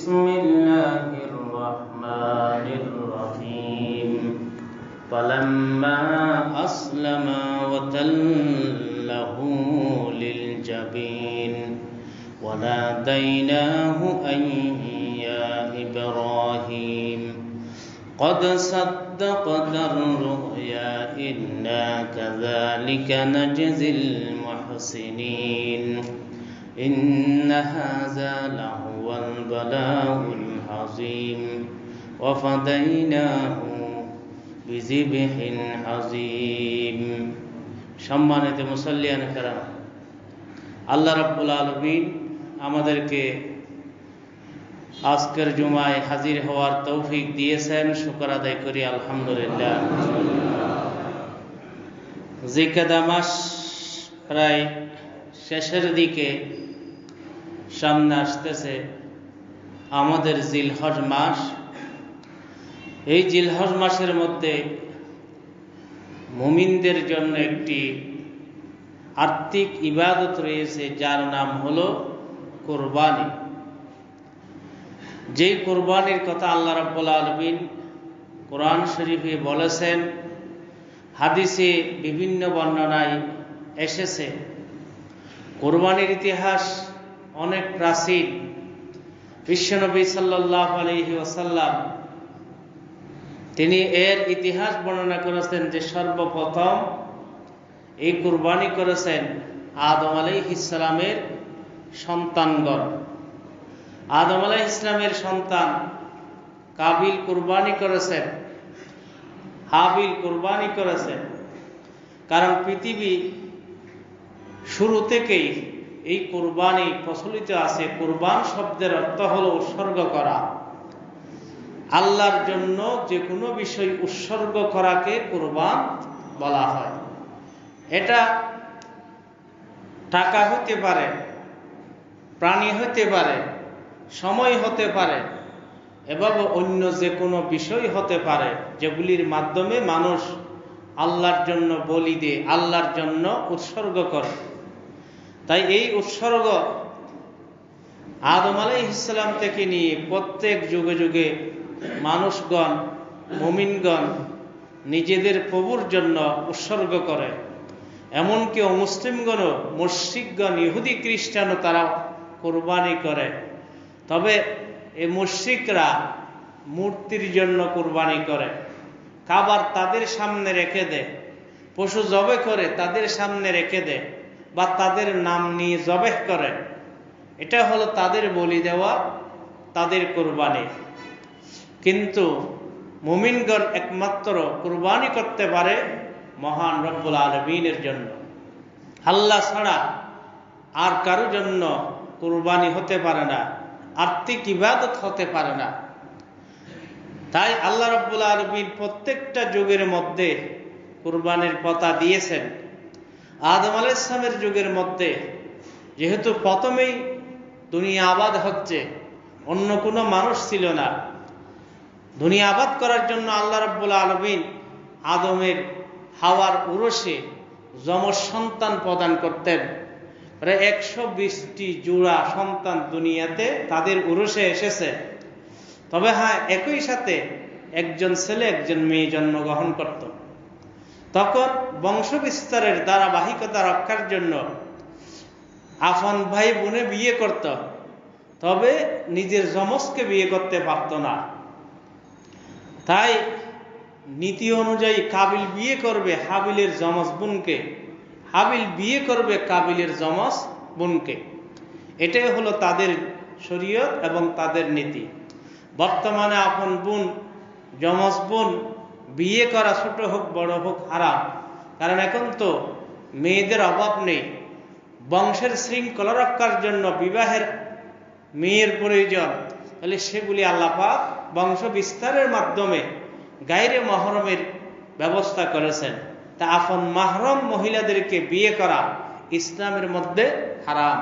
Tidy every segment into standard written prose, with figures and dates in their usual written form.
بسم الله الرحمن الرحيم فلما أسلم وتله للجبين وناديناه أن يا إبراهيم قد صدقت الرؤيا إنا كذلك نجزي المحسنين إن هذا لهو البلاء العظيم وفديناه بذبح عظيم সম্মানিত মুসল্লিয়ান کرام আল্লাহ রাব্বুল আলামিন আমাদেরকে আজকের জুমায় হাজির হওয়ার তৌফিক দিয়েছেন, শুকর আদায় করি আলহামদুলিল্লাহ। জিলকাদা মাস প্রায় শেষের দিকে সামনে আসতেছে, আমাদের জিলহজ মাস। এই জিলহজ মাসের মধ্যে মুমিনদের জন্য একটি আর্থিক ইবাদত রয়েছে, যার নাম হলো কুরবানি। যেই কুরবানির কথা আল্লাহ রাব্বুল আলামিন কোরআন শরীফে বলেছেন, হাদিসে বিভিন্ন বর্ণনায় এসেছে। কুরবানির ইতিহাস অনেক প্রাচীন। বিশ্বনবী সাল্লাল্লাহু আলাইহি ওয়াসাল্লাম তিনি এর ইতিহাস বর্ণনা করেছেন যে সর্বপ্রথম এই কুরবানি করেছেন আদম আলাইহিস সালামের সন্তানগণ। আদম আলাইহিস সালামের সন্তান কাবিল কুরবানি করেছেন, হাবিল কুরবানি করেছেন। কারণ পৃথিবী শুরু থেকেই এই কুরবানি প্রচলিত আছে। কুরবান শব্দের অর্থ হলো উৎসর্গ করা। আল্লাহর জন্য যে কোনো বিষয় উৎসর্গ করাকে কুরবান বলা হয়। এটা টাকা হতে পারে, প্রাণী হতে পারে, সময় হতে পারে এবং অন্য যে কোনো বিষয় হতে পারে, যেগুলির মাধ্যমে মানুষ আল্লাহর জন্য বলি দিয়ে আল্লাহর জন্য উৎসর্গ করে। তাই এই উৎসর্গ আদম আলাইহিস সালাম থেকে নিয়ে প্রত্যেক যুগে যুগে মানুষগণ, মুমিনগণ নিজেদের প্রভুর জন্য উৎসর্গ করে। এমনকি অমুসলিমগণও, মুশরিকগণ, ইহুদি খ্রিস্টানও তারা কুরবানি করে। তবে এই মুশরিকরা মূর্তির জন্য কুরবানি করে, খাবার তাদের সামনে রেখে দেয়, পশু জবে করে তাদের সামনে রেখে দেয় বা তাদের নাম নিয়ে জবেহ করে। এটা হলো তাদের বলি দেওয়া, তাদের কুরবানি। কিন্তু মুমিনগণ একমাত্র কুরবানি করতে পারে মহান রব্বুল আলামিনের জন্য। আল্লাহ ছাড়া আর কারো জন্য কুরবানি হতে পারে না, আর্থিক ইবাদত হতে পারে না। তাই আল্লাহ রাব্বুল আলামিন প্রত্যেকটা যুগের মধ্যে কুরবানির কথা দিয়েছেন। আদম আলাইহিস সালামের যুগের মধ্যে যেহেতু প্রথমেই দুনিয়া আবাদ হচ্ছে, অন্য কোনো মানুষ ছিল না। দুনিয়া আবাদ করার জন্য আল্লাহ রাব্বুল আলামিন আদমের হাওয়ার উরসে যমজ সন্তান প্রদান করতেন। প্রায় 120টি জোড়া সন্তান দুনিয়াতে তাদের উরসে এসেছে। তবে হ্যাঁ, একই সাথে একজন ছেলে একজন মেয়ে জন্মগ্রহণ করত। তখন বংশ বিস্তারের ধারাবাহিকতা রক্ষার জন্য আপন ভাই বোনে বিয়ে করত, তবে নিজের যমজকে বিয়ে করতে পারত না। তাই নীতি অনুযায়ী কাবিল বিয়ে করবে হাবিলের যমজ বোনকে, হাবিল বিয়ে করবে কাবিলের যমজ বোনকে। এটাই হলো তাদের শরীয়ত এবং তাদের নীতি। বর্তমানে আপন বোন, যমজ বোন বিয়ে করা ছোট হোক বড় হোক হারাম। কারণ এখন তো মেয়েদের অভাব নেই। বংশের শৃঙ্খলা রক্ষার জন্য বিবাহের মেয়ের প্রয়োজন, তাহলে সেগুলি আল্লাহ পাক বংশ বিস্তারের মাধ্যমে গায়রে মাহরমের ব্যবস্থা করেছেন। তা আপন মাহরম মহিলাদেরকে বিয়ে করা ইসলামের মধ্যে হারাম।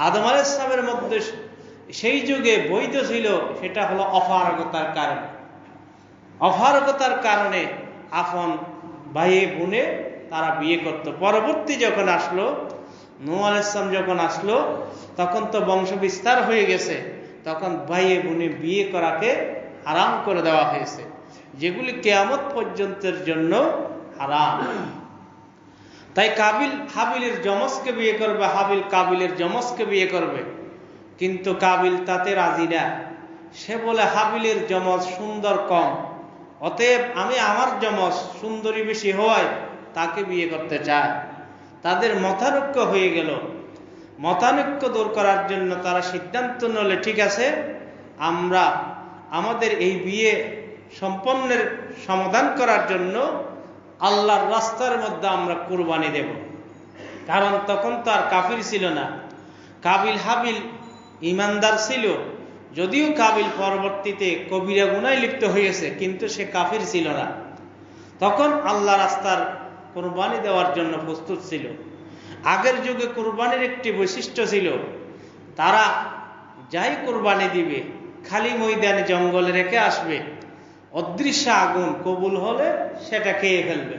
আদম আলাইহিস সালামের মধ্যে সেই যুগে বৈধ ছিল, সেটা হলো অপারগতার কারণে। অপারগতার কারণে আপন ভাই বোনে তারা বিয়ে করত। পরবর্তী যখন আসলো, নূহ আলাইহিস সালাম যখন আসলো, তখন তো বংশ বিস্তার হয়ে গেছে। তখন ভাইয়ে বোনে বিয়ে করাকে হারাম করে দেওয়া হয়েছে, যেগুলি কিয়ামত পর্যন্তের জন্য হারাম। তাই কাবিল হাবিলের যমজকে বিয়ে করবে, হাবিল কাবিলের যমজকে বিয়ে করবে, কিন্তু কাবিল তাতে রাজি না। সে বলে হাবিলের যমজ সুন্দর কম, অতএব আমি আমার যমজ সুন্দরী বেশি হওয়ায় তাকে বিয়ে করতে চাই। তাদের মতানৈক্য হয়ে গেল। মতানৈক্য দূর করার জন্য তারা সিদ্ধান্ত নিল, ঠিক আছে, আমরা আমাদের এই বিয়ে সম্পন্নের সমাধান করার জন্য আল্লাহর রাস্তার মধ্যে আমরা কুরবানি দেব। কারণ তখন তো আর কাফির ছিল না, কাবিল হাবিল ইমানদার ছিল। যদিও কাবিল পরবর্তীতে কবিরা গুনায় লিপ্ত হয়েছে, কিন্তু সে কাফির ছিল না। তখন আল্লাহ রাস্তার কুরবানি দেওয়ার জন্য প্রস্তুত ছিল। আগের যুগে কুরবানির একটি বৈশিষ্ট্য ছিল, তারা যাই কুরবানি দিবে খালি ময়দানে জঙ্গলে রেখে আসবে, অদৃশ্য আগুন কবুল হলে সেটা খেয়ে ফেলবে।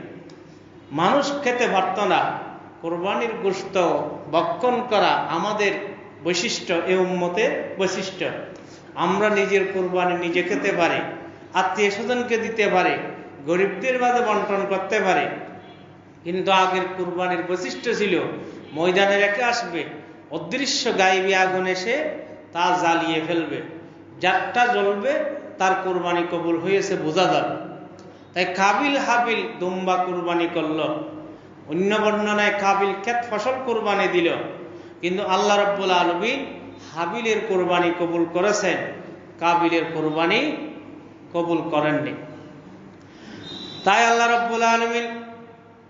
মানুষ খেতে পারত না। কুরবানির গোশত ভক্ষণ করা আমাদের বৈশিষ্ট্য, এ উম্মতের বৈশিষ্ট্য। আমরা নিজের কুরবানি নিজে খেতে পারি, আত্মীয় স্বজনকে দিতে পারি, গরিবদের মাঝে বন্টন করতে পারি। কিন্তু আগের কুরবানির বৈশিষ্ট্য ছিল ময়দানে রেখে আসবে, অদৃশ্য গায়েবী আগুন এসে তা জ্বালিয়ে ফেলবে, যারটা জ্বলবে তার কুরবানি কবুল হয়েছে বোঝা যাবে। তাই কাবিল হাবিল দুম্বা কুরবানি করল। অন্য বর্ণনায় কাবিল ক্ষেত ফসল কুরবানি দিল, কিন্তু আল্লাহ রাব্বুল আলামিন হাবিলের কুরবানি কবুল করেছেন, কাবিলের কুরবানি কবুল করেননি। তাই আল্লাহ রাব্বুল আলামিন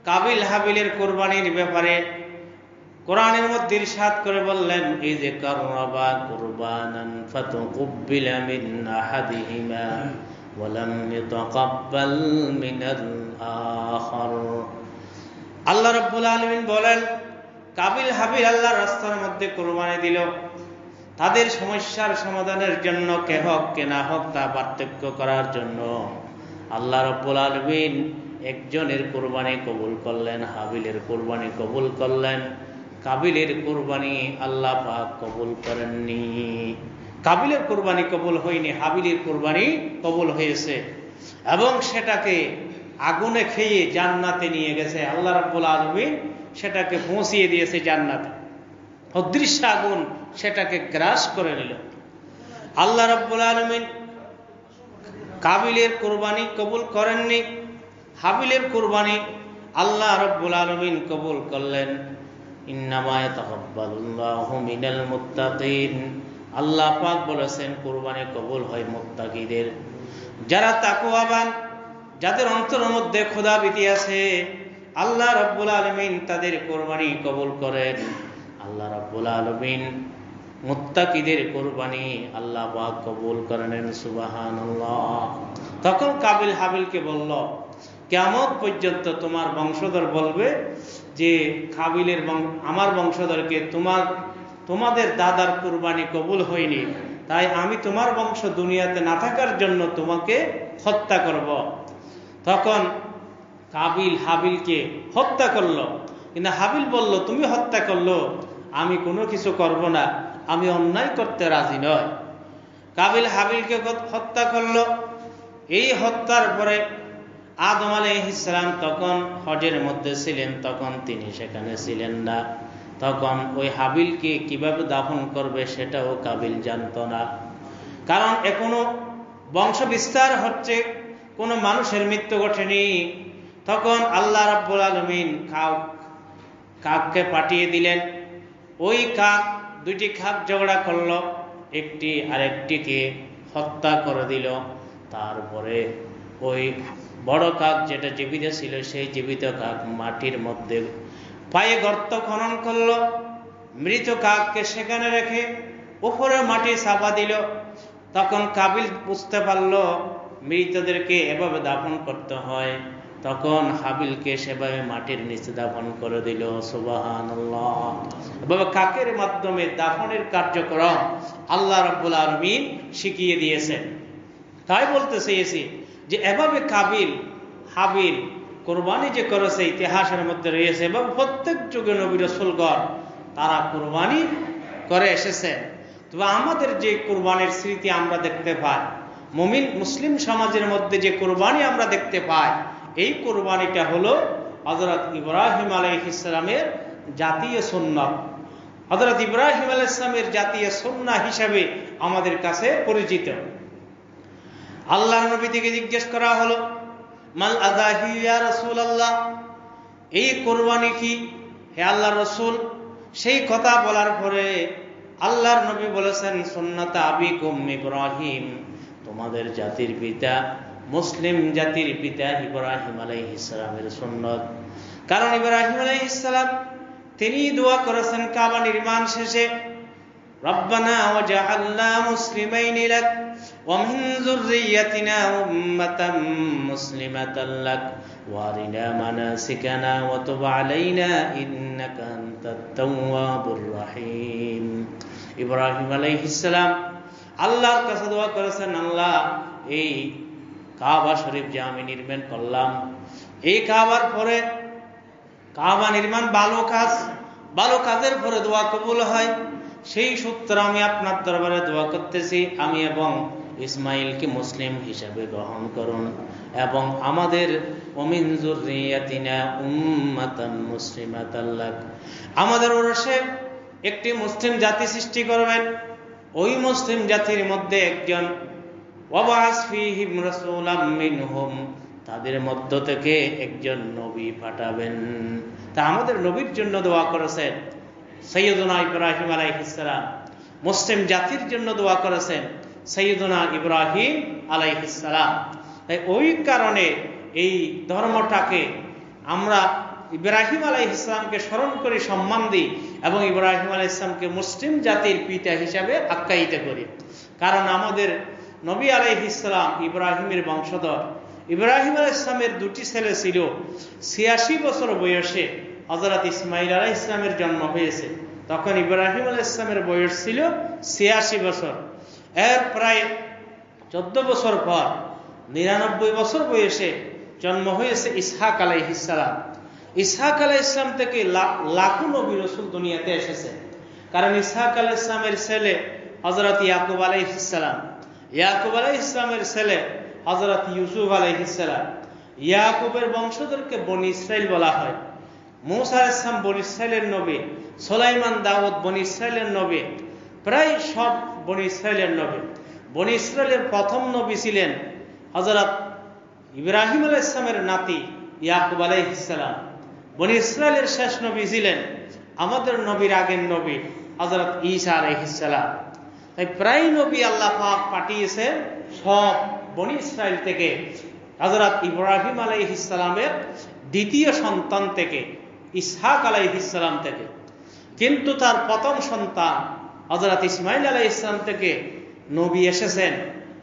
কাবিল হাবিলের কুরবানির ব্যাপারে কোরআনের মধ্যে ইরশাদ করে বললেন, ইয কাররাবা কুরবানান ফাতুকুব্বিলা মিন আহাদিহিমা ওয়া লাম ইতাকাব্বাল মিনাল আখার। আল্লাহ রাব্বুল আলামিন বলেন, কাবিল হাবিল আল্লাহর রাস্তার মধ্যে কুরবানি দিল, তাদের সমস্যার সমাধানের জন্য, কে হক কে না হক তা পার্থক্য করার জন্য আল্লাহ রাব্বুল আলামিন একজনের কুরবানি কবুল করলেন, হাবিলের কুরবানি কবুল করলেন। কাবিলের কুরবানি আল্লাহ পাক কবুল করেননি। কাবিলের কুরবানি কবুল হয়নি, হাবিলের কুরবানি কবুল হয়েছে, এবং সেটাকে আগুনে খেয়ে জান্নাতে নিয়ে গেছে। আল্লাহ রাব্বুল আলামিন সেটাকে পৌঁছিয়ে দিয়েছে জান্নাতে। অদৃশ্য আগুন সেটাকে গ্রাস করে নিল। আল্লাহ রাব্বুল আলামিন কাবিলের কুরবানি কবুল করেননি, হাবিলের কুরবানি আল্লাহ রাব্বুল আলামিন কবুল করলেন। ইন্নামা ইয়াতাকাব্বালুল্লাহু মিনাল মুত্তাকিন। আল্লাহ পাক বলেছেন কুরবানি কবুল হয় মুত্তাকিদের, যারা তাকওয়াবান, যাদের অন্তরের মধ্যে খোদাভীতি আছে। আল্লাহ রাব্বুল আলামিন তাদের কুরবানি কবুল করেন। আল্লাহ রাব্বুল আলামিন মুত্তাকিদের কুরবানি আল্লাহ পাক কবুল করেন। সুবহানাল্লাহ। তখন কাবিল হাবিলকে বলল, কিয়ামত পর্যন্ত তোমার বংশধর বলবে যে কাবিলের আমার বংশধরকে তোমাদের দাদার কুরবানি কবুল হয়নি, তাই আমি তোমার বংশ দুনিয়াতে না থাকার জন্য তোমাকে হত্যা করব। তখন কাবিল হাবিলকে হত্যা করলো, কিন্তু হাবিল বলল, তুমি হত্যা করলো, আমি কোনো কিছু করব না, আমি অন্যায় করতে রাজি নয়। কাবিল হাবিলকে হত্যা করলো। এই হত্যার পরে আদম আলাইহিস সালাম তখন হজের মধ্যে ছিলেন, তখন তিনি সেখানে ছিলেন না। তখন ওই হাবিলকে কিভাবে দাফন করবে সেটাও কাবিল জানত না, কারণ এখনো বংশ বিস্তার হচ্ছে, কোনো মানুষের মৃত্যু ঘটেনি। তখন আল্লাহ রাব্বুল আলামিন কাককে পাঠিয়ে দিলেন। ওই কাক, দুইটি কাক ঝগড়া করলো, একটি আরেকটিকে হত্যা করে দিল। তারপরে ওই বড় কাক যেটা জীবিত ছিল, সেই জীবিত কাক মাটির মধ্যে পায়ে গর্ত খনন করলো, মৃত কাককে সেখানে রেখে উপরে মাটি চাপা দিল। তখন কাবিল বুঝতে পারলো মৃতদেরকে এভাবে দাফন করতে হয়, তখন হাবিলকে সেভাবে মাটির নিচে দাফন করে দিল। সুবহানাল্লাহ। এভাবে কাকের মাধ্যমে দাফনের কার্যক্রম আল্লাহ রাব্বুল আলামিন শিখিয়ে দিয়েছেন। তাই বলতে চেয়েছি যে এভাবে কাবিল হাবিল কুরবানি যে করেছে ইতিহাসের মধ্যে রয়েছে, এবং প্রত্যেক যুগে নবী রাসূলগণ তারা কুরবানি করে এসেছে। তবে আমাদের যে কোরবানির স্মৃতি আমরা দেখতে পাই, মুমিন মুসলিম সমাজের মধ্যে যে কোরবানি আমরা দেখতে পাই, এই কোরবানিটা হলো হযরত ইব্রাহিম আলাইহিস সালামের জাতীয় সুন্নাত। হযরত ইব্রাহিম আলাইহিস সালামের জাতীয় সুন্নাহ হিসাবে আমাদের কাছে পরিচিত। আল্লাহর নবী থেকে জিজ্ঞেস করা হলো, মাল আযাহি ইয়া রাসূলুল্লাহ, এই কোরবানি কি হে আল্লাহর রাসূল? সেই কথা বলার পরে আল্লাহর নবী বলেছেন, সুন্নাত আবিকুম ইব্রাহিম, তোমাদের জাতির পিতা মুসলিম জাতির পিতা ইব্রাহিম আলাইহিস সালামের সুন্নাত। কারণ ইব্রাহিম আলাইহিস সালাম তিনি দোয়া করেছেন কাবা নির্মাণ শেষে, রব্বানা ওয়াজআলনা মুসলিমাইন লাক ওয়া মিন যুররিয়্যাতিনা উম্মাতাম মুসলিমাতান লাক ওয়া আরিনা মানাসিকানা ওয়া তুব আলাইনা ইন্নাকা আনতাত তাওয়াবুর রহিম। ইব্রাহিম আলাইহিস সালাম আল্লাহর কাছে দোয়া করেছেন, আল্লাহ এই কাবা শরীফ যে আমি নির্মাণ করলাম, এই কাবার পরে কাবা নির্মাণ ভালো কাজের পরে দোয়া কবুল হয়, সেই সূত্রে আমি আপনার দরবারে দোয়া করতেছি, আমি এবং ইসমাইলকে মুসলিম হিসাবে গ্রহণ করুন এবং আমাদের ওমিন যুররিয়াতিনা উম্মাতান মুসলিমাতান লাক, আমাদের ওরসে একটি মুসলিম জাতি সৃষ্টি করবেন, ওই মুসলিম জাতির মধ্যে একজন ওয়াবাস ফীহিম রাসূলাম মিনহুম, তাদের মধ্য থেকে একজন নবী পাঠাবেন। তা আমাদের নবীর জন্য দোয়া করেছেন সাইয়্যিদুনা ইব্রাহিম আলাইহিস সালাম, মুসলিম জাতির জন্য দোয়া করেছেন সাইয়্যিদুনা ইব্রাহিম আলাইহিস সালাম। তাই ওই কারণে এই ধর্মটাকে আমরা ইব্রাহিম আলাইহিস সালামকে স্মরণ করে সম্মান দিই এবং ইব্রাহিম আলাইহিস সালামকে মুসলিম জাতির পিতা হিসাবে আখ্যায়িত করি। কারণ আমাদের নবী আলাইহিস সালাম ইব্রাহিমের বংশধর। ইব্রাহিম আলাইহিস সালামের দুটি ছেলে ছিল, ৮৬ বছর বয়সে হযরত ইসমাইল আলাইহিস সালামের জন্ম হয়েছে। তখন ইব্রাহিম আলাইহিস সালামের বয়স ছিল ৮৬ বছর। এর প্রায় ১৪ বছর পর ৯৯ বছর বয়সে জন্ম হয়েছে ইসহাক আলাইহিস সালাম। ইসহাক আলাইহিস সালাম থেকে লাখো নবী রাসূল দুনিয়াতে এসেছে। কারণ ইসহাক আলাইহিস সালামের ছেলে হযরত ইয়াকুব আলাইহিস সালাম, ইয়াকুব আলাইহিস সালামের ছেলে হযরত ইউসুফ আলাইহিস সালাম। ইয়াকুবের বংশধরকে বনি ইসরাইল বলা হয়। মূসা আলাইহিস সালাম বনি ইসরাইলের নবী, সুলাইমান দাউদ বনি ইসরাইলের নবী, প্রায় সব বনি ইসরাইলের নবী। বনি ইসরাইলের প্রথম নবী ছিলেন হযরত ইব্রাহিম আলাইহিস সালামের নাতি ইয়াকুব আলাইহিস সালাম। বনি ইসরাইলের শেষ নবী ছিলেন আমাদের নবীর আগের নবী হযরত ঈসা আলাইহিস সালাম। তাই প্রায় নবী আল্লাহ পাক পাঠিয়েছেন সব বনি ইসরাইল থেকে, হযরত ইব্রাহিম আলাইহিস সালামের দ্বিতীয় সন্তান থেকে, ইসহাক আলাইহিস সালাম থেকে। কিন্তু তার প্রথম সন্তান হযরত ইসমাইল আলাইহিস সালাম থেকে নবী এসেছেন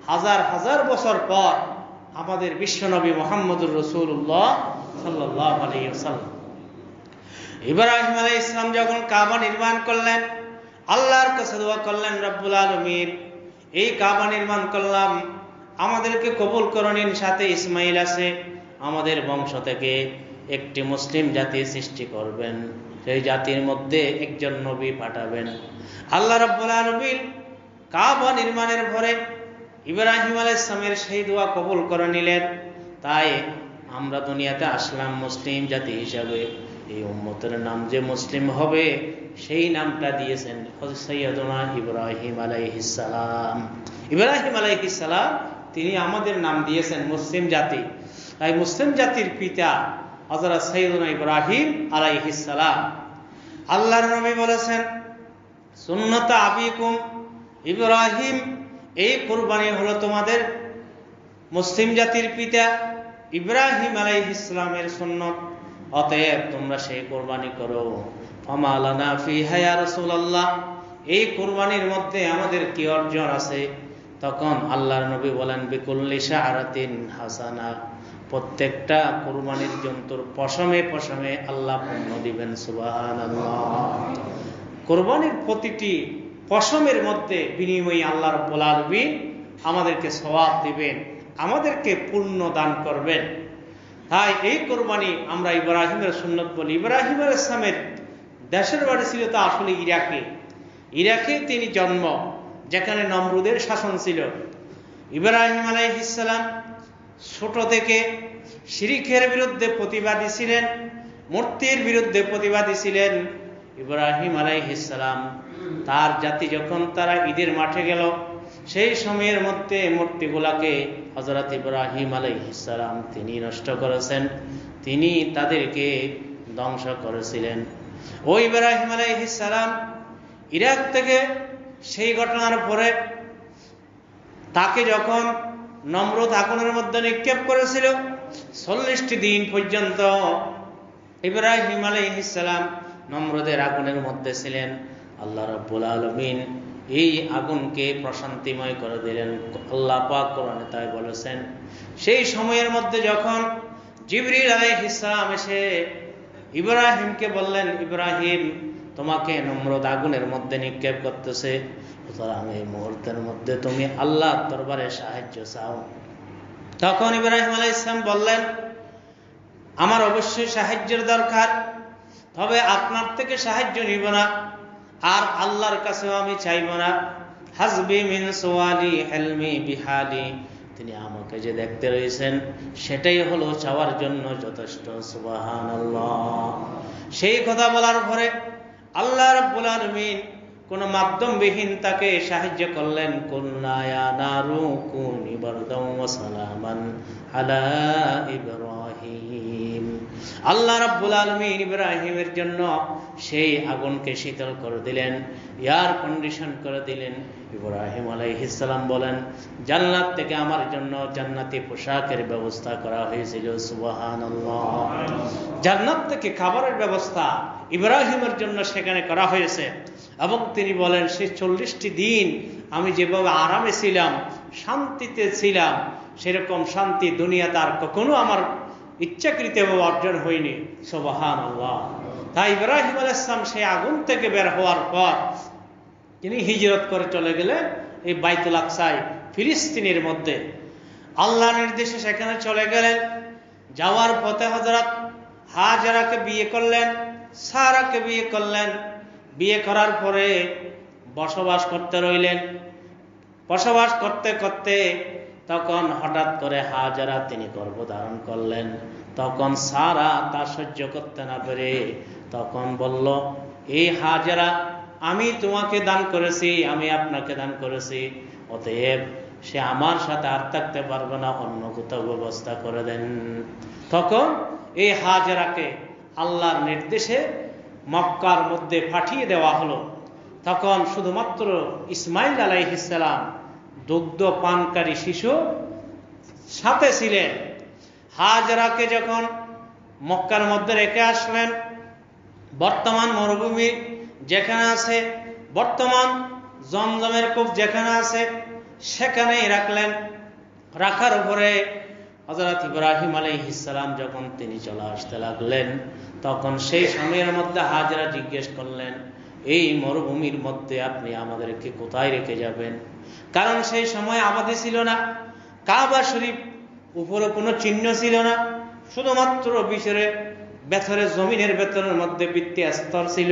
হাজার হাজার বছর পর আমাদের বিশ্বনবী মুহাম্মদুর রাসূলুল্লাহ সাল্লাল্লাহু আলাইহি ওয়াসাল্লাম। ইব্রাহিম আলাইহিস সালাম যখন কাবা নির্মাণ করলেন, আল্লাহর কাছে দোয়া করলেন, রব্বুল আলামিন এই কাবা নির্মাণ করলাম, আমাদেরকে কবুল করুন, সাথে ইসমাইল আছে, আমাদের বংশ থেকে একটি মুসলিম জাতি সৃষ্টি করবেন, সেই জাতির মধ্যে একজন নবী পাঠাবেন। আল্লাহ রাব্বুল আলামিন কাবা নির্মাণের পরে ইব্রাহিম আলাইহিস সালামের সেই দোয়া কবুল করে নিলেন। তাই আমরা দুনিয়াতে আসলাম মুসলিম জাতি হিসাবে। এই উম্মতের নাম যে মুসলিম হবে সেই নামটা দিয়েছেন হযরত সাইয়্যিদুনা ইব্রাহিম আলাইহিস সালাম। ইব্রাহিম আলাইহিস সালাম তিনি আমাদের নাম দিয়েছেন মুসলিম জাতি। তাই মুসলিম জাতির পিতা হযরত সাইয়্যিদুনা ইব্রাহিম আলাইহিস সালাম। আল্লাহর নবী বলেছেন, সুন্নাত আবিকুম ইব্রাহিম, এই কুরবানি হলো তোমাদের মুসলিম জাতির পিতা ইব্রাহিম আলাইহিস সালামের সুন্নাত, অতএব তোমরা সেই কুরবানি করো। ফামা লানা ফিহা ইয়া রাসূলুল্লাহ, এই কুরবানির মধ্যে আমাদের কি অর্জন আছে? তখন আল্লাহর নবী বলেন, বিকুল্লি শাআরাতিন হাসানা, প্রত্যেকটা কুরবানির জন্তুর পশমে পশমে আল্লাহ পুণ্য দিবেন। সুবহানাল্লাহ। কুরবানির প্রতিটি পশমের মধ্যে বিনিময়ে আল্লাহ রাব্বুল আলামিন আমাদেরকে সওয়াব দিবেন, আমাদেরকে পুণ্য দান করবেন। তাই এই কুরবানি আমরা ইব্রাহিমের সুন্নত বলি। ইব্রাহিম আলাইহিস সালামের দেশের বাড়ি ছিল তো আসলে ইরাকে তিনি জন্ম। যেখানে নমরুদের শাসন ছিল। ইব্রাহিম আলাইহিস সালাম ছোট থেকে শিরকের বিরুদ্ধে প্রতিবাদী ছিলেন, মূর্তির বিরুদ্ধে প্রতিবাদী ছিলেন। ইব্রাহিম আলাইহিস সালাম তার জাতি যখন তারা ঈদের মাঠে গেল, সেই সময়ের মধ্যে মূর্তিগুলাকে হযরত ইব্রাহিম আলাইহিস সালাম তিনি নষ্ট করেছেন, তিনি তাদেরকে ধ্বংস করেছিলেন। ওই ইব্রাহিম আলাইহিস সালাম ইরাক থেকে সেই ঘটনার পরে তাকে যখন নমরুদ আগুনের মধ্যে নিক্ষেপ করেছিল, 40টি দিন পর্যন্ত ইব্রাহিম আলাইহিস সালাম নমরুদের আগুনের মধ্যে ছিলেন। আল্লাহ রাব্বুল আলামিন এই আগুনকে প্রশান্তিময় করে দিলেন। আল্লাহ পাক কোরআনে তাই বলেছেন, সেই সময়ের মধ্যে যখন জিবরিল আলাইহিস সালাম এসে ইব্রাহিমকে বললেন, ইব্রাহিম তোমাকে নমরুদ আগুনের মধ্যে নিক্ষেপ করতেছে, সুতরাং এই মুহূর্তের মধ্যে তুমি আল্লাহর দরবারে সাহায্য চাও। তখন ইব্রাহিম আলাইহিস সালাম বললেন, আমার অবশ্যই সাহায্যের দরকার, তবে আপনার থেকে সাহায্য নিব না, আর আল্লাহর কাছেও আমি চাইব না। হাসবি মিন সুয়ালি হিলমি বিহালি, তিনি আমাকে যে দেখতে রয়েছেন সেটাই হলো চাওয়ার জন্য যথেষ্ট। সুবহানাল্লাহ। সেই কথা বলার পরে আল্লাহ রাব্বুল আলামিন কোন মাধ্যমবিহীন তাকে সাহায্য করলেন। কুলনা ইয়া নারু কুনি বারদাও ওয়া সালামান আলা ইব্রাহিম। আল্লাহ রাব্বুল আলামিন ইব্রাহিমের জন্য সেই আগুনকে শীতল করে দিলেন, এয়ার কন্ডিশন করে দিলেন। ইব্রাহিম আলাইহিস সালাম বলেন, জান্নাত থেকে আমার জন্য জান্নাতি পোশাকের ব্যবস্থা করা হয়েছিল। সুবহানাল্লাহ। জান্নাত থেকে খাবারের ব্যবস্থা ইব্রাহিমের জন্য সেখানে করা হয়েছে। এবং তিনি বলেন, সেই 40টি দিন আমি যেভাবে আরামে ছিলাম, শান্তিতে ছিলাম, সেরকম শান্তি দুনিয়াতে আর কখনো আমার ইচ্ছাকৃতভাবে অর্জন হয়নি। সুবহানাল্লাহ। তাই ইব্রাহিম আলাইহিস সালাম সেই আগুন থেকে বের হওয়ার পর তিনি হিজরত করে চলে গেলেন এই বাইতুল আকসায়, ফিলিস্তিনের মধ্যে। আল্লাহ নির্দেশে সেখানে চলে গেলেন। যাওয়ার পথে হযরত হাজরাকে বিয়ে করলেন, সারাকে বিয়ে করলেন। বিয়ে করার পরে বসবাস করতে রইলেন। বসবাস করতে করতে তখন হঠাৎ করে হাজরা তিনি গর্ভধারণ করলেন। তখন সারা তা সহ্য করতে না পেরে তখন বলল, এই হাজরা, আমি তোমাকে দান করেছি, আমি আপনাকে দান করেছি, অতএব সে আমার সাথে আর থাকতে পারবে না, অন্য কোথাও ব্যবস্থা করে দেন। তখন এই হাজরাকে আল্লাহর নির্দেশে মক্কার মধ্যে পাঠিয়ে দেওয়া হলো। তখন শুধুমাত্র ইসমাইল আলাইহিস সালাম দুগ্ধ পানকারী শিশু সাথে ছিলেন। হাজরাকে যখন মক্কার মধ্যে রেখে আসলেন, বর্তমান মরুভূমি যেখানে আছে, বর্তমান জমজমের কূপ যেখানে আছে, সেখানেই রাখলেন। রাখার উপরে হযরত ইব্রাহিম আলাইহিস সালাম যখন তিনি চলে আসতে লাগলেন, তখন সেই সময়ের মধ্যে হাজরা জিজ্ঞেস করলেন, এই মরুভূমির মধ্যে আপনি আমাদেরকে কোথায় রেখে যাবেন? কারণ সেই সময় আবাদি ছিল না, কাবা শরীফ উপরে কোনো চিহ্ন ছিল না, শুধুমাত্র ভেতরে জমিনের ভেতরের মধ্যে ভিত্তি স্তর ছিল।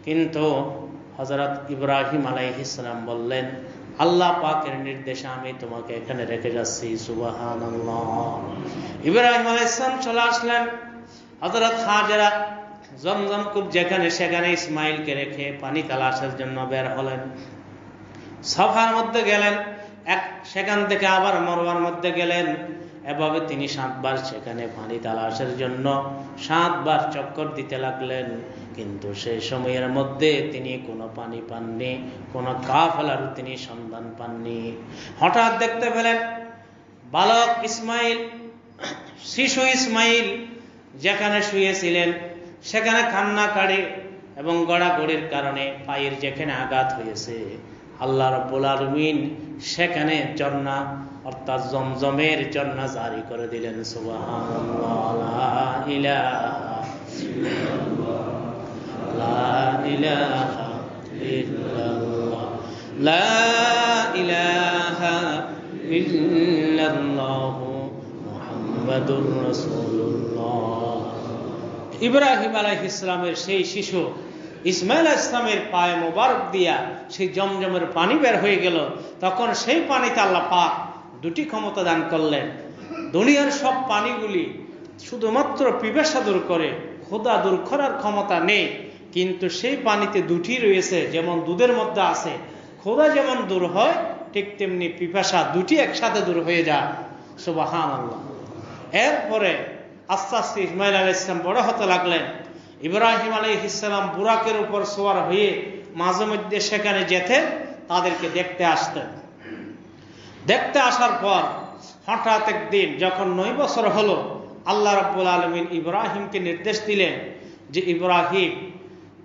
কিন্তু হযরত ইব্রাহিম আলাইহিস সালাম বললেন, আল্লাহ পাকের নির্দেশে আমি তোমাকে এখানে রেখে যাচ্ছি। সুবহানাল্লাহ। ইব্রাহিম আলাইহিস সালাম চলে আসলেন। হযরত হাজরা জমজম কূপ যেখানে, সেখানে ইসমাইলকে রেখে পানি তালাশের জন্য বের হলেন। সাফার মধ্যে গেলেন, সেখান থেকে আবার মরওয়ার মধ্যে গেলেন। এভাবে তিনি 7 বার সেখানে পানি তালাশের জন্য 7 বার চক্কর দিতে লাগলেন। কিন্তু সেই সময়ের মধ্যে তিনি কোনো পানি পাননি, কোনো কাফেলার তিনি সন্ধান পাননি। হঠাৎ দেখতে পেলেন বালক ইসমাইল, শিশু ইসমাইল যেখানে শুয়েছিলেন সেখানে কান্নাকাটি এবং গড়াগড়ির কারণে পায়ের যেখানে আঘাত হয়েছে, আল্লাহ রাব্বুল আলামিন সেখানে ঝর্ণা অর্থাৎ জমজমের ঝর্ণা জারি করে দিলেন। সুবহানাল্লাহ। লা ইলাহা ইল্লাল্লাহ, লা ইলাহা ইল্লাল্লাহ, লা ইলাহা ইল্লাল্লাহ মুহাম্মাদুর রাসূলুল্লাহ। ইব্রাহিম আলাইহিস সালামের সেই শিশু ইসমাইল আলাইহিস সালামের পায়ে মোবারক দিয়া সেই জমজমের পানি বের হয়ে গেল। তখন সেই পানিতে আল্লাহ পাক দুটি ক্ষমতা দান করলেন। দুনিয়ার সব পানিগুলি শুধুমাত্র পিপাসা দূর করে, ক্ষুধা দূর করার ক্ষমতা নেই, কিন্তু সেই পানিতে দুটি রয়েছে। যেমন দুধের মধ্যে আছে, ক্ষুধা যেমন দূর হয় ঠিক তেমনি পিপাসা দুটি একসাথে দূর হয়ে যায়। সুবহানাল্লাহ। এরপরে আস্তে আস্তে ইসমাইল আলাইহিস সালাম বড় হতে লাগলেন। ইব্রাহিম আলাইহিস সালাম বুরাকের উপর সওয়ার হয়ে মাঝে মধ্যে সেখানে যেতেন, তাদেরকে দেখতে আসতেন। দেখতে আসার পর হঠাৎ একদিন যখন 9 বছর হলো, আল্লাহ রাব্বুল আলামিন ইব্রাহিমকে নির্দেশ দিলেন যে ইব্রাহিম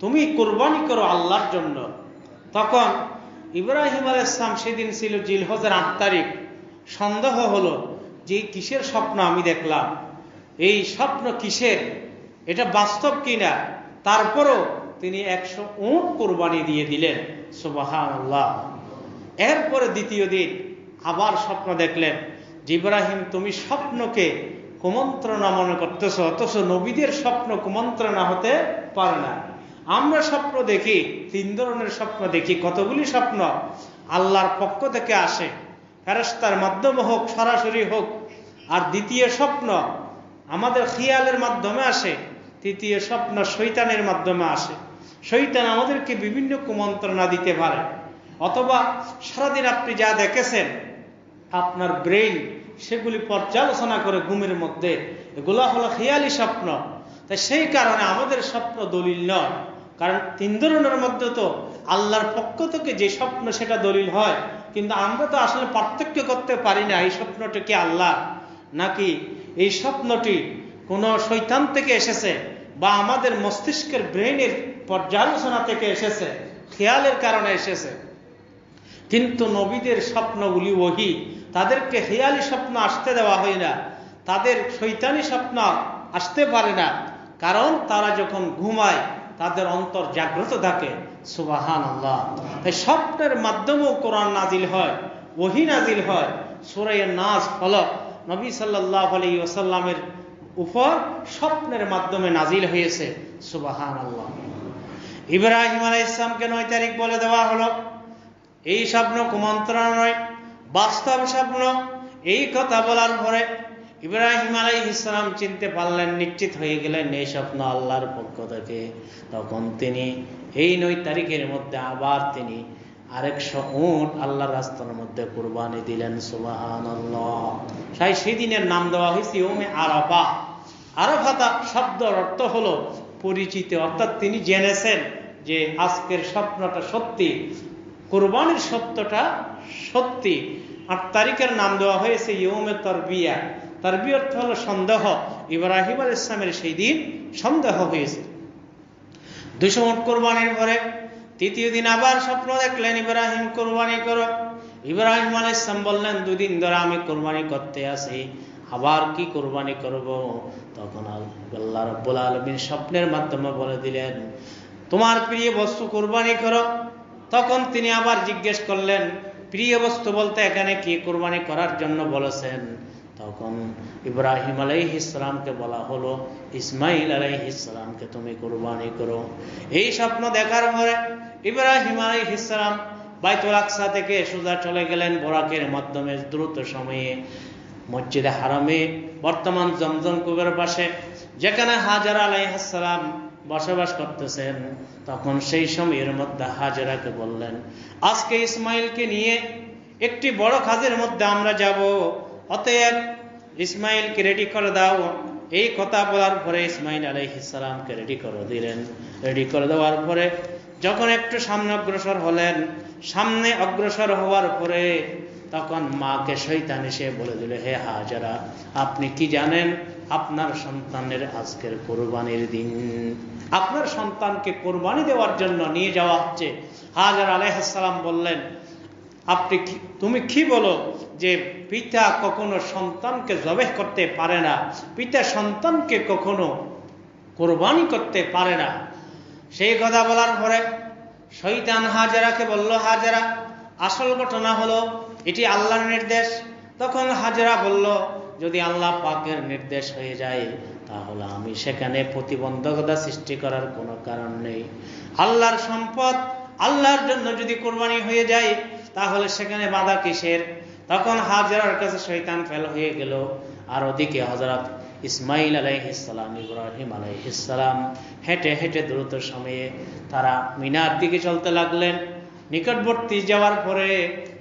তুমি কুরবানি করো আল্লাহর জন্য। তখন ইব্রাহিম আলাইহিস সালাম, সেদিন ছিল জিলহজের 8 তারিখ, সন্দেহ হলো যে কিসের স্বপ্ন আমি দেখলাম, এই স্বপ্ন কিসের, এটা বাস্তব কিনা। তারপরও তিনি 100 উট কুরবানি দিয়ে দিলেন। সুবহানাল্লাহ। এরপরে দ্বিতীয় দিন আবার স্বপ্ন দেখলেন যে ইব্রাহিম তুমি স্বপ্নকে কুমন্ত্রণা মনে করতেছ, অথচ নবীদের স্বপ্ন কুমন্ত্রণা হতে পারে না। আমরা স্বপ্ন দেখি 3 ধরনের স্বপ্ন দেখি। কতগুলি স্বপ্ন আল্লাহর পক্ষ থেকে আসে, ফেরেশতার মাধ্যমে হোক, সরাসরি হোক। আর দ্বিতীয় স্বপ্ন আমাদের খেয়ালের মাধ্যমে আসে। তৃতীয় স্বপ্ন শয়তানের মাধ্যমে আসে। শয়তান আমাদেরকে বিভিন্ন কুমন্ত্রণা দিতে পারে, অথবা সারাদিন আপনি যা দেখেছেন আপনার ব্রেইন সেগুলি পর্যালোচনা করে ঘুমের মধ্যে, এগুলো হলো খেয়ালি স্বপ্ন। তাই সেই কারণে আমাদের স্বপ্ন দলিল নয়। কারণ 3 ধরনের মধ্যে তো আল্লাহর পক্ষ থেকে যে স্বপ্ন সেটা দলিল হয়, কিন্তু আমরা তো আসলে পার্থক্য করতে পারি না এই স্বপ্নটি কি আল্লাহ নাকি এই স্বপ্নটি কোনো শয়তান থেকে এসেছে বা আমাদের মস্তিষ্কের ব্রেইনের পর্যালোচনা থেকে এসেছে, খেয়ালের কারণে এসেছে। কিন্তু নবীদের স্বপ্নগুলি ওহী, তাদেরকে খেয়ালি স্বপ্ন আসতে দেওয়া হয় না, তাদের শয়তানি স্বপ্ন আসতে পারে না, কারণ তারা যখন ঘুমায় তাদের অন্তর জাগ্রত থাকে। সুবহানাল্লাহ। তাই স্বপ্নের মাধ্যমেও কোরআন নাজিল হয়, ওহী নাজিল হয়। সূরা নাস, ফলক নবী সাল্লাল্লাহু আলাইহি ওয়াসাল্লামের উপর স্বপ্নের মাধ্যমে নাজিল হয়েছে। সুবহানাল্লাহ। ইব্রাহিম আলাইহিস সালামকে 9 তারিখ বলে দেওয়া হলো। এই স্বপ্ন কুমন্ত্রণা নয়, বাস্তব স্বপ্ন। এই কথা বলার পরে ইব্রাহিম আলাইহিস সালাম চিনতে পারলেন, নিশ্চিত হয়ে গেলেন এই স্বপ্ন আল্লাহর পক্ষ থেকে। তখন তিনি এই 9 তারিখের মধ্যে আবার তিনি আরেকশো উট আল্লাহর রাস্তার মধ্যে কুরবানি দিলেন। সুবহানাল্লাহ। সেই দিনের নাম দেওয়া হয়েছে ইয়ৌমে আরাফা। আরাফা শব্দের অর্থ হলো পরিচিত, অর্থাৎ তিনি জেনেছেন যে আজকের স্বপ্নটা সত্যি, কুরবানির সত্যটা সত্যি। 8 তারিখের নাম দেওয়া হয়েছে ইয়ৌমে তারবিয়া। তারবিয়া অর্থ হলো সন্দেহ। ইব্রাহিম আলাইহিস সালামের সেই দিন সন্দেহ হয়েছে। 200 উট কুরবানির পরে তৃতীয় দিন আবার স্বপ্ন দেখলেন, ইব্রাহিম কুরবানি করো। ইব্রাহিম আলাইহিস সালাম বললেন 2 দিন ধরে আমি কুরবানি করতে আছি, আবার কি কুরবানি করব? তখন আল্লাহ রাব্বুল আলামিন স্বপ্নের মাধ্যমে বলে দিলেন তোমার প্রিয় বস্তু কুরবানি করো। তখন তিনি আবার জিজ্ঞেস করলেন প্রিয় বস্তু বলতে এখানে কি কুরবানি করার জন্য বলেছেন? তখন ইব্রাহিম আলাইহিস সালামকে বলা হলো ইসমাইল আলাইহিস সালামকে তুমি কুরবানি করো। এই স্বপ্ন দেখার পরে ইব্রাহিম আলাইহিস সালাম বাইতুল আকসা থেকে সোজা চলে গেলেন বুরাকের মাধ্যমে দ্রুত সময়ে মসজিদে হারামে, বর্তমান জমজম কূপের পাশে, যেখানে হাজারা আলাইহিস সালাম বসবাস করতেছেন। তখন সেই সময়ের মধ্যে হাজারাকে বললেন আজকে ইসমাইলকে নিয়ে একটি বড় কাজের মধ্যে আমরা যাব, অতএব ইসমাইলকে রেডি করে দাও। এই কথা বলার পরে ইসমাইল আলাইহিস সালামকে রেডি করে দিলেন। রেডি করে দেওয়ার পরে যখন একটু সামনে অগ্রসর হলেন, সামনে অগ্রসর হওয়ার পরে তখন মাকে শয়তান এসে বলে দিল হে হাজারা, আপনি কি জানেন আপনার সন্তানের আজকের কোরবানির দিন, আপনার সন্তানকে কোরবানি দেওয়ার জন্য নিয়ে যাওয়া হচ্ছে। হাজারা আলাইহিস সালাম বললেন তুমি কি বলো যে পিতা কখনো সন্তানকে জবেহ করতে পারে না, পিতা সন্তানকে কখনো কোরবানি করতে পারে না। সেই কথা বলার পরে শয়তান হাজারাকে বলল হাজারা আসল ঘটনা হলো এটি আল্লাহর নির্দেশ। তখন হাজারা বলল যদি আল্লাহ পাকের নির্দেশ হয়ে যায় তাহলে আমি সেখানে প্রতিবন্ধকতা সৃষ্টি করার কোনো কারণ নেই। আল্লাহর সম্পদ আল্লাহর জন্য যদি কোরবানি হয়ে যায় তাহলে সেখানে বাধা কিসের? তখন হাজরার কাছে শয়তান ফেল হয়ে গেল। আর ওদিকে হযরত ইসমাইল আলাইহিস সালাম, ইব্রাহিম আলাইহিস সালাম হেঁটে হেঁটে দ্রুত সময়ে তারা মিনার দিকে চলতে লাগলেন। নিকটবর্তী যাওয়ার পরে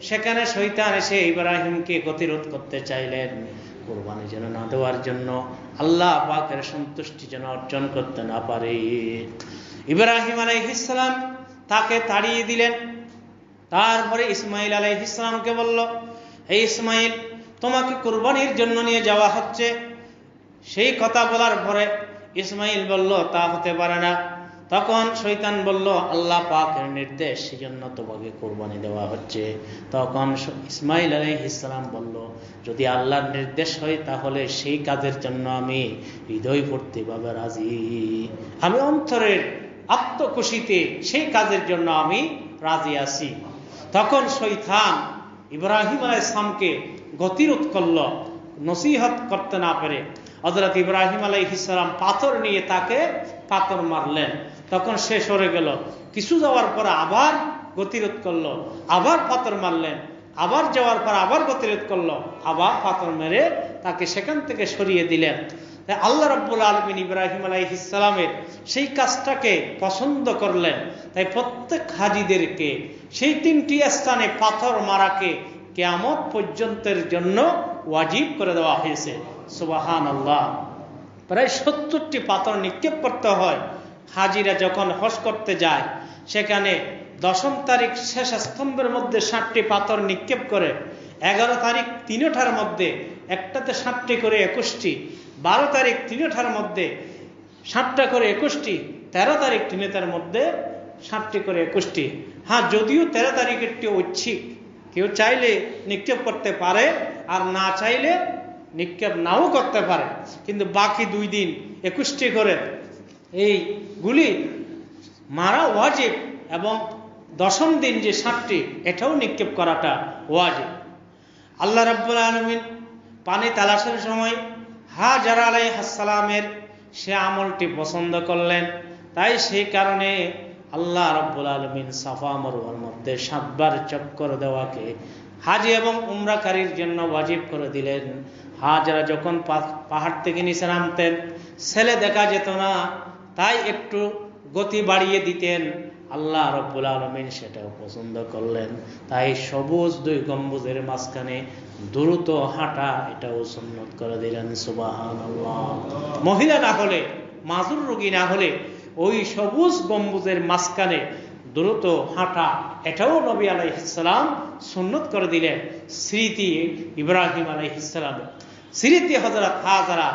সেখানে শয়তান এসে ইব্রাহিমকে গতিরোধ করতে চাইলেন, কোরবানি যেন না দেওয়ার জন্য, আল্লাহ পাকের সন্তুষ্টি যেন অর্জন করতে না পারে। ইব্রাহিম আলাইহিস সালাম তাকে তাড়িয়ে দিলেন। তারপরে ইসমাইল আলাইহিস সালামকে বলল, হে ইসমাইল, তোমাকে কুরবানির জন্য নিয়ে যাওয়া হচ্ছে। সেই কথা বলার পরে ইসমাইল বলল, তা হতে পারে না। তখন শয়তান বলল, আল্লাহ পাকের নির্দেশ, সেজন্য তোমাকে কুরবানি দেওয়া হচ্ছে। তখন ইসমাইল আলাইহিস সালাম বলল, যদি আল্লাহর নির্দেশ হয় তাহলে সেই কাজের জন্য আমি হৃদয়পূর্তিভাবে রাজি, আমি অন্তরের আত্মখুশিতে সেই কাজের জন্য আমি রাজি আছি। তখন শয়তান ইব্রাহিম আলাইহিস সালামকে গতিরোধ করল, নসিহত করতে না পেরে হযরত ইব্রাহিম আলাইহিস সালাম পাথর নিয়ে তাকে পাথর মারলেন। তখন সে সরে গেল। কিছু যাওয়ার পর আবার গতিরোধ করলো, আবার পাথর মারলেন, আবার যাওয়ার পর আবার গতিরোধ করলো, আবার পাথর মেরে তাকে সেখান থেকে সরিয়ে দিলেন। আল্লাহ রাব্বুল আলামিন ইব্রাহিম আলাইহিস সালামের সেই কাজটাকে পছন্দ করলেন। তাই প্রত্যেক হাজীদেরকে সেই 3টি স্থানে পাথর মারাকে কিয়ামত পর্যন্তের জন্য ওয়াজিব করে দেওয়া হয়েছে। সুবহানাল্লাহ। প্রায় 70টি পাথর নিক্ষেপ করতে হয়। হাজিরা যখন হজ করতে যায় সেখানে 10ম তারিখ শেষ স্তম্ভের মধ্যে 7টি পাথর নিক্ষেপ করে, 11 তারিখ 3টার মধ্যে একটাতে 7টি করে 21টি, 12 তারিখ 3টার মধ্যে 7টা করে 21টি, 13 তারিখ 3টার মধ্যে 7টি করে 21টি। হ্যাঁ, যদিও 13 তারিখেরটি ঐচ্ছিক, কেউ চাইলে নিক্ষেপ করতে পারে আর না চাইলে নিক্ষেপ নাও করতে পারে, কিন্তু বাকি 2 দিন 21টি করে এই গুলি মারা ওয়াজিব, এবং 10ম দিন যে 7টি এটাও নিক্ষেপ করাটা ওয়াজিব। আল্লাহ রাব্বুল আলামিন পানি তালাশের সময় হাজার আলাইহিস সালামের সে আমলটি পছন্দ করলেন। তাই সেই কারণে আল্লাহ রাব্বুল আলামিন সাফা মারওয়ার মধ্যে 7 বার চক্কর দেওয়াকে হাজি এবং উমরাকারীর জন্য ওয়াজিব করে দিলেন। হাজরা যখন পাহাড় থেকে নিচে নামতেন ছেলে দেখা যেত না, তাই একটু গতি বাড়িয়ে দিতেন। আল্লাহ রাব্বুল আলামিন সেটাও পছন্দ করলেন। তাই সবুজ 2 গম্বুজের মাঝখানে দ্রুত হাঁটা এটাও সুন্নত করে দিলেন। সুবহানাল্লাহ। মহিলা না হলে, মাজুর রোগী না হলে ওই সবুজ গম্বুজের মাঝখানে দ্রুত হাঁটা এটাও নবী আলাইহিস সালাম সুন্নত করে দিলেন। স্মৃতি ইব্রাহিম আলাইহিস সালামের, স্মৃতি হযরত হাজরা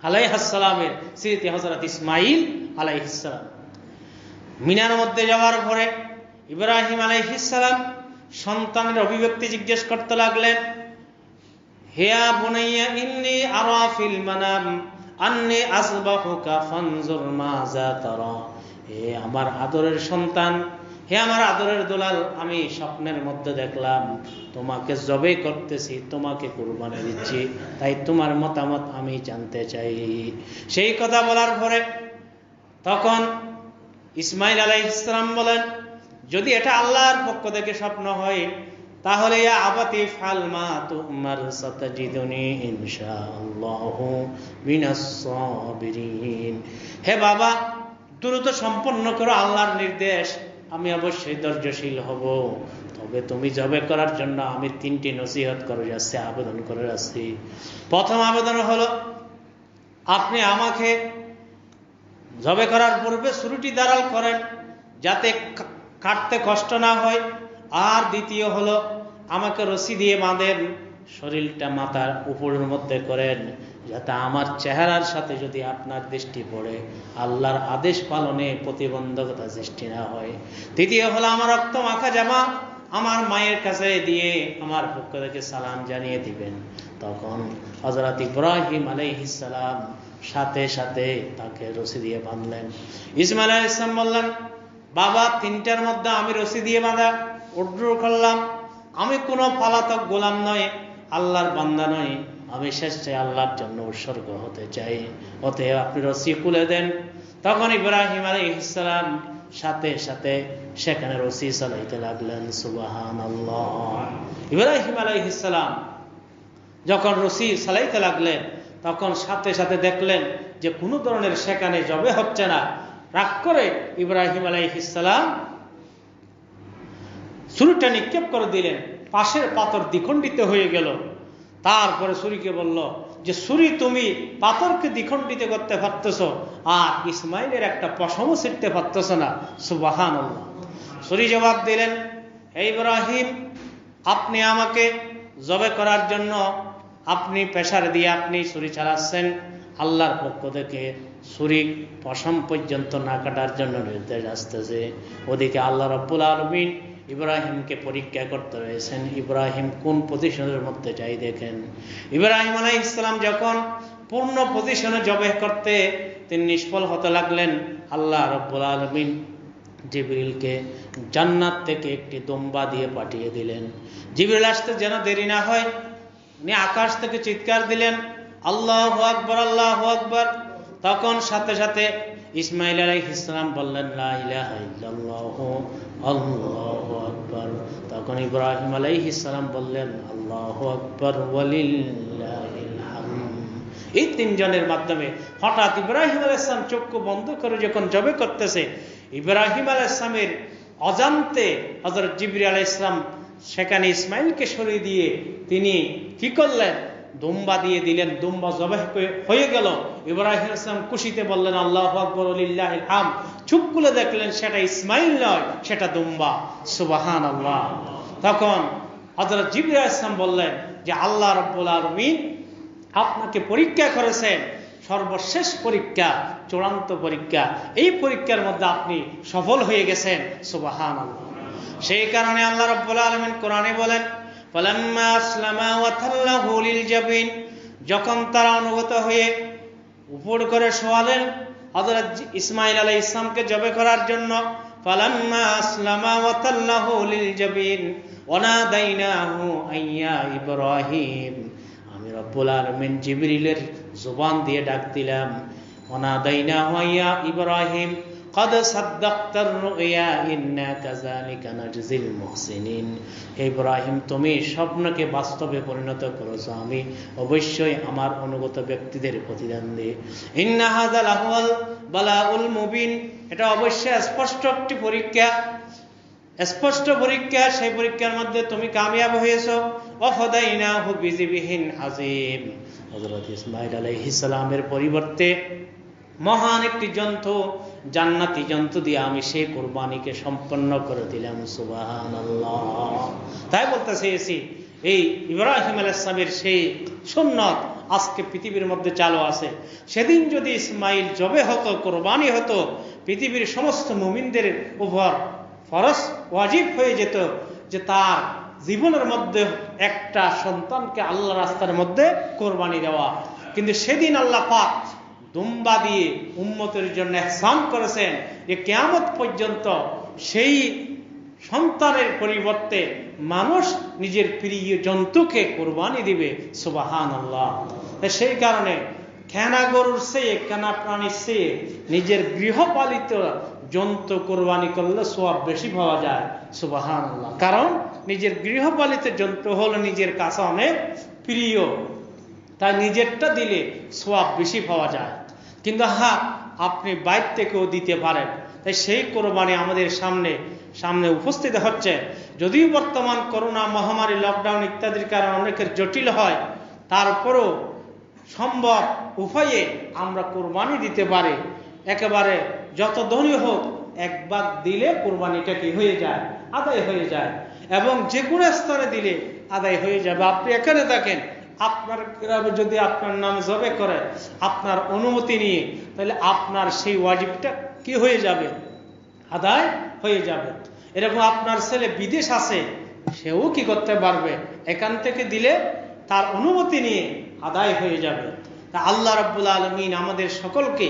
আলাইহিস সালামের, স্মৃতি হযরত ইসমাইল আলাইহিস সালাম। মিনার মধ্যে যাওয়ার পরে ইব্রাহিম আলাইহিস সালাম সন্তানের অভিব্যক্তি জিজ্ঞেস করতে লাগলেন, হে বুনাইয়া ইন্নী আরা ফিল মানাম আন্নী আসবাহুকা ফানজুর মাযা তারা। হে আমার আদরের সন্তান, হে আমার আদরের দুলাল, আমি স্বপ্নের মধ্যে দেখলাম তোমাকে জবে করতেছি, তোমাকে কুরবানি দিচ্ছি, তাই তোমার মতামত আমি জানতে চাই। সেই কথা বলার পরে তখন ইসমাইল আলাইহিস সালাম বলেন, যদি এটা আল্লাহর পক্ষ থেকে স্বপ্ন হয় তাহলে ইয়া আবাতি ফাল মা তুমার সাতাজিদুনি ইনশাআল্লাহু মিনাস সাবিরিন। হে বাবা, দ্রুত সম্পন্ন করো আল্লাহর নির্দেশ, আমি অবশ্যই ধৈর্যশীল হব। তবে তুমি জবে করার জন্য আমি 3টি নসিহত করে যাচ্ছি, আবেদন করে যাচ্ছি। প্রথম আবেদন হলো, আপনি আমাকে জবে করার পূর্বে ছুরিটি ধারাল করেন যাতে কাটতে কষ্ট না হয়। আর দ্বিতীয় হলো, আমাকে রশি দিয়ে বাঁধেন, শরীরটা মাথার উপরের মধ্যে করেন, যাতে আমার চেহারার সাথে যদি আপনার দৃষ্টি পড়ে আল্লাহর আদেশ পালনে প্রতিবন্ধকতা সৃষ্টি না হয়। তৃতীয় হলো, আমার রক্ত মাখা জামা আমার মায়ের কাছে দিয়ে আমার পক্ষ থেকে সালাম জানিয়ে দিবেন। তখন হযরত ইব্রাহিম আলাইহিস সালাম সাথে সাথে তাকে রশি দিয়ে বাঁধলেন। ইসমাইল আলাইহিস সালাম বললেন, বাবা, 3টার মধ্যে আমি রশি দিয়ে বাঁধা অর্ডার করলাম, আমি কোনো পলাতক গোলাম নয়, আল্লাহর বান্দা নয়, আমি স্বেচ্ছায় আল্লাহর জন্য উৎসর্গ হতে চাই, অতএব আপনি রশি খুলে দেন। তখন ইব্রাহিম আলাইহিস সালাম সাথে সাথে সেখানে রশি চালাইতে লাগলেন। সুবহানাল্লাহ। ইব্রাহিম আলাইহিস সালাম যখন রশি চালাইতে লাগলেন তখন সাথে সাথে দেখলেন যে কোনো ধরনের সেখানে জবে হচ্ছে না। রাগ করে ইব্রাহিম আলাইহিস সালাম ছুরিটা নিক্ষেপ করে দিলেন, পাশের পাথর দ্বিখণ্ডিত হয়ে গেল। তারপরে ছুরিকে বলল যে ছুরি তুমি পাথরকে দ্বিখণ্ডিত করতে পারতেছ, আর ইসমাইলের একটা পশমও ছিঁড়তে পারতেছ না। সুবহানাল্লাহ। ছুরি জবাব দিলেন, হে ইব্রাহিম, আপনি আমাকে জবে করার জন্য আপনি প্রেসার দিয়ে আপনি ছুরি চালাচ্ছেন, আল্লাহর পক্ষ থেকে ছুরি পশম পর্যন্ত না কাটার জন্য নির্দেশ আসতেছে। ওদিকে আল্লাহ রাব্বুল আলামিন ইব্রাহিমকে পরীক্ষা করতে রয়েছেন। ইব্রাহিম কোন পজিশনের মধ্যে যাই দেখেন। ইব্রাহিম আলাইহিস সালাম যখন পূর্ণ পজিশনে জবে করতে তিনি নিষ্ফল হতে লাগলেন, আল্লাহ রাব্বুল আলামিন জিবরিলকে জান্নাত থেকে একটি দুম্বা দিয়ে পাঠিয়ে দিলেন। জিবরিল আসতে যেন দেরি না হয়, উনি আকাশ থেকে চিৎকার দিলেন, আল্লাহু আকবার, আল্লাহু আকবার। তখন সাথে সাথে ইসমাইল আলাইহিস সালাম বললেন, লা ইলাহা ইল্লাল্লাহু আল্লাহু আকবার। তখন ইব্রাহিম আলাইহিস সালাম বললেন, আল্লাহু আকবার ওয়ালিল্লাহিল হামদ। এই তিনজনের মাধ্যমে হঠাৎ ইব্রাহিম আলাইহিস সালাম চক্ষু বন্ধ করে যখন জবে করতেছে, ইব্রাহিম আলাইহিস সালামের অজান্তে হযরত জিবরিল আলাইহিস সালাম সেখানে ইসমাইলকে সরিয়ে দিয়ে তিনি কি করলেন, দুম্বা দিয়ে দিলেন। দুম্বা জবাহ হয়ে গেল। ইব্রাহিম আলাইহিস সালাম খুশিতে বললেন, আল্লাহু আকবার ওয়ালিল্লাহিল হামদ। চুপ করে দেখলেন সেটা ইসমাইল নয়, সেটা দুম্বা। সুবহানাল্লাহ। তখন হযরত জিবরিল আলাইহিস সালাম বললেন যে আল্লাহ রাব্বুল আলামিন আপনাকে পরীক্ষা করেছেন, সর্বশেষ পরীক্ষা, চূড়ান্ত পরীক্ষা। এই পরীক্ষার মধ্যে আপনি সফল হয়ে গেছেন। সুবহানাল্লাহ। সেই কারণে আল্লাহ রাব্বুল আলামিন কোরআনে বলেন, ফালাম্মা আসলামা ওয়া তাল্লাহু লিল জাবিন, যখন তারা অনুগত হয়ে উপর করে শোয়ালেন হযরত ইসমাইল আলাইহিস সালামকে জবে করার জন্য, ফালাম্মা আসলামা ওয়া তাল্লাহু লিল জাবিন ওয়া নাদাইনাহু আইয়া ইব্রাহিম, আমি রব্বুল আলামিন জিবরিলের জবান দিয়ে ডাক দিলাম, ওয়া নাদাইনাহু আইয়া ইব্রাহিম قد صدقت الرؤيا إنا كذلك نجزي المحسنين। হে ইব্রাহিম, তুমি স্বপ্নকে বাস্তবে পরিণত করেছো, আমি অবশ্যই আমার অনুগত ব্যক্তিদের প্রতিদান দিই। ইন্না হাযা লাহুল বালাউল মুবিন, এটা অবশ্যই স্পষ্ট একটি পরীক্ষা, স্পষ্ট পরীক্ষা। সেই পরীক্ষার মধ্যে তুমি কামিয়াব হয়েছো। ওয়া ফাদাইনাহু বিযিবহিন আযীম, হযরত ইসমাঈল আলাইহিস সালামের পরিবর্তে মহান একটি জন্তু, জান্নাতি জন্তু দিয়ে আমি সেই কুরবানিকে সম্পন্ন করে দিলাম। সুবহানাল্লাহ। তাই বলতে চেয়েছি, এই ইব্রাহিম আলাইহিস সালামের সেই সুন্নত আজকে পৃথিবীর মধ্যে চালু আছে। সেদিন যদি ইসমাইল জবে হতো, কুরবানি হতো, পৃথিবীর সমস্ত মুমিনদের উপর ফরজ ওয়াজিব হয়ে যেত যে তার জীবনের মধ্যে একটা সন্তানকে আল্লাহ রাস্তার মধ্যে কুরবানি দেওয়া। কিন্তু সেদিন আল্লাহ পাক দুম্বা দিয়ে উম্মতের জন্য ইহসান করেছেন যে কিয়ামত পর্যন্ত সেই সন্তানের পরিবর্তে মানুষ নিজের প্রিয় জন্তুকে কুরবানি দিবে। সুবহানাল্লাহ। সেই কারণে কেনা গরুর চেয়ে, কেনা প্রাণীর চেয়ে নিজের গৃহপালিত জন্তু কুরবানি করলে সওয়াব বেশি পাওয়া যায়। সুবহানাল্লাহ। কারণ নিজের গৃহপালিত জন্তু হলো নিজের কাছে অনেক প্রিয়, তাই নিজেরটা দিলে সওয়াব বেশি পাওয়া যায়। কিন্তু হ্যাঁ, আপনি বাইরে থেকেও দিতে পারেন। তাই সেই কোরবানি আমাদের সামনে উপস্থিত হচ্ছে। যদিও বর্তমান করোনা মহামারী, লকডাউন ইত্যাদির কারণে অনেকের জটিল হয়, তারপরও সম্ভব উপায়ে আমরা কোরবানি দিতে পারি। একেবারে যত ধনী হোক, একবার দিলে কোরবানিটা কি হয়ে যায়, আদায় হয়ে যায়, এবং যে কোনো স্থানে দিলে আদায় হয়ে যাবে। আপনি এখানে দেখেন, আপনার গ্রামে যদি আপনার নামে জবে করে আপনার অনুমতি নিয়ে, তাহলে আপনার সেই ওয়াজিবটা কি হয়ে যাবে, আদায় হয়ে যাবে। এরকম আপনার ছেলে বিদেশ আছে, সেও কি করতে পারবে, এখান থেকে দিলে তার অনুমতি নিয়ে আদায় হয়ে যাবে। তা আল্লাহ রাব্বুল আলামিন আমাদের সকলকে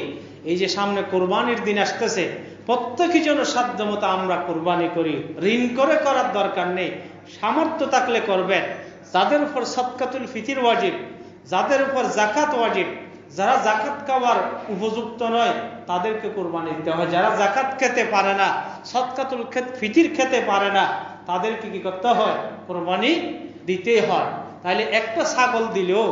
এই যে সামনে কোরবানির দিন আসতেছে, প্রত্যেকই যেন সাধ্য মতো আমরা কোরবানি করি। ঋণ করে করার দরকার নেই, সামর্থ্য থাকলে করবেন। যাদের উপর সদকাতুল ফিতর ওয়াজিব, যাদের উপর যাকাত ওয়াজিব, যারা যাকাত খাওয়ার উপযুক্ত নয় তাদেরকে কোরবানি দিতে হয়। যারা যাকাত খেতে পারে না, সদকাতুল ফিতির খেতে পারে না, তাদেরকে কি করতে হয়? কোরবানি দিতে হয়। তাহলে একটা ছাগল দিলেও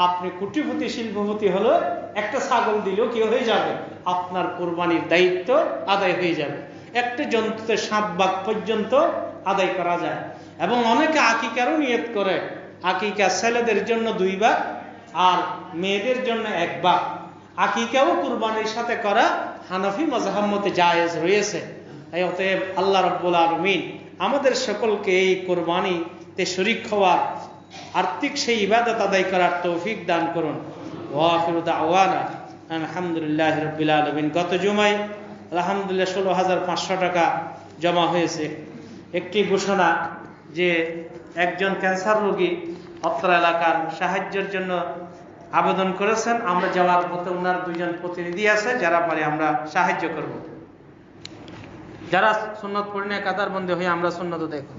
আপনি কোটিপতি শিল্পপতি হলো, একটা ছাগল দিলেও কি হয়ে যাবে? আপনার কোরবানির দায়িত্ব আদায় হয়ে যাবে। একটা জন্তুতে 7 ভাগ পর্যন্ত আদায় করা যায়। এবং অনেকে আকিকারও নিয়ত করে, আকিকা ছেলেদের জন্য 2 ভাগ আর মেয়েদের জন্য 1 ভাগ। আকিকাও কুরবানির সাথে করা হানাফি মাযহাব মতে জায়েজ রয়েছে। তাই অতএব আল্লাহ রাব্বুল আলামিন আমাদের সকলকে এই কোরবানিতে শরীক হওয়ার, আর্থিক সেই ইবাদত আদায় করার তৌফিক দান করুন। ওয়া আখিরু দাওয়ানা আলহামদুলিল্লাহি রাব্বিল আলামিন। গত জুমায় আলহামদুলিল্লাহ 16,500 টাকা জমা হয়েছে। একটি ঘোষণা যে একজন ক্যান্সার রোগী অত্র এলাকার সাহায্যের জন্য আবেদন করেছেন। আমরা যাওয়ার পথে ওনার 2 জন প্রতিনিধি আছে, যারা পারে আমরা সাহায্য করব। যারা সুন্নত পড়ে কাতারবন্দি হয়ে আমরা সুন্নত দেখব।